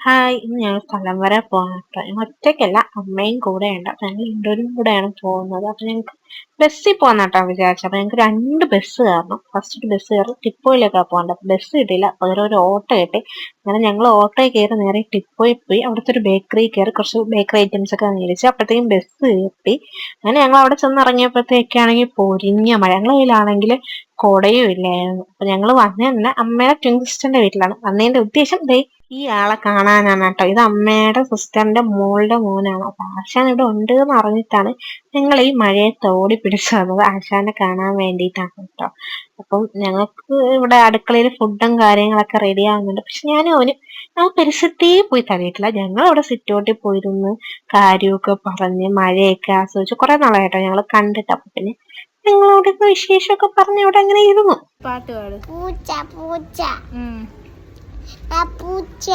Hi, ഇന്ന് ഞങ്ങൾ സ്ഥലം വരെ പോകാൻ കേട്ടോ. ഞങ്ങൾ ഒറ്റയ്ക്കല്ല, അമ്മയും കൂടെയുണ്ട്. അപ്പൊ ഞങ്ങൾ രണ്ടുപേരും കൂടെയാണ് പോകുന്നത്. അപ്പൊ ഞങ്ങൾക്ക് ബസ്സിൽ പോകാനാട്ടോ വിചാരിച്ചത്. അപ്പൊ ഞങ്ങൾക്ക് 2 ബസ് കയറണം. ഫസ്റ്റ് ബസ് കയറി ടിപ്പോയിലേക്കാണ് പോകേണ്ടത്. അപ്പൊ ബസ് കിട്ടിയില്ല, പകരം ഒരു ഓട്ടോ കിട്ടി. അങ്ങനെ ഞങ്ങൾ ഓട്ടോയിൽ കയറി നേരെ ടിപ്പോയിൽ പോയി. അവിടുത്തെ ഒരു ബേക്കറി കയറി കുറച്ച് ബേക്കറി ഐറ്റംസ് ഒക്കെ മേടിച്ച് അപ്പോഴത്തേക്കും ബസ് കിട്ടി. അങ്ങനെ ഞങ്ങൾ അവിടെ ചെന്ന് ഇറങ്ങിയപ്പോഴത്തേക്കാണെങ്കിൽ പൊരിഞ്ഞ മഴ. ഞങ്ങളുടെ കയ്യിലാണെങ്കിൽ കുടയും ഇല്ലായിരുന്നു. അപ്പൊ ഞങ്ങൾ വന്നതന്നെ അമ്മയുടെ ട്വിൻ സിസ്റ്ററിന്റെ വീട്ടിലാണ്. വന്നതിന്റെ ഉദ്ദേശം ദേ ഈ ആളെ കാണാനാണ് കേട്ടോ. ഇത് അമ്മയുടെ സിസ്റ്ററിന്റെ മോളുടെ മോനാണ്. അപ്പൊ ആശാൻ ഇവിടെ ഉണ്ട് എന്ന് അറിഞ്ഞിട്ടാണ് ഞങ്ങൾ ഈ മഴയത്ത് ഓടി പിടിച്ചു വന്നത്. ആശാനെ കാണാൻ വേണ്ടിയിട്ടാണ് കേട്ടോ. അപ്പം ഞങ്ങൾക്ക് ഇവിടെ അടുക്കളയിൽ ഫുഡും കാര്യങ്ങളൊക്കെ റെഡി ആവുന്നുണ്ട്. പക്ഷെ ഞാനും അവനും ആ പരിസരത്തേ പോയി തടയിട്ടില്ല. ഞങ്ങൾ അവിടെ സിറ്റൗട്ടിൽ പോയിരുന്ന് കാര്യമൊക്കെ പറഞ്ഞ് മഴയൊക്കെ ആസ്വദിച്ച് കുറെ നാളായിട്ടോ ഞങ്ങൾ കണ്ടിട്ട്. അപ്പൊ പിന്നെ ഞങ്ങളവിടെ വിശേഷമൊക്കെ പറഞ്ഞ് അവിടെ അങ്ങനെ ഇരുന്നു. പാട്ട് പാട്. പൂച്ച പൂച്ച പൂച്ച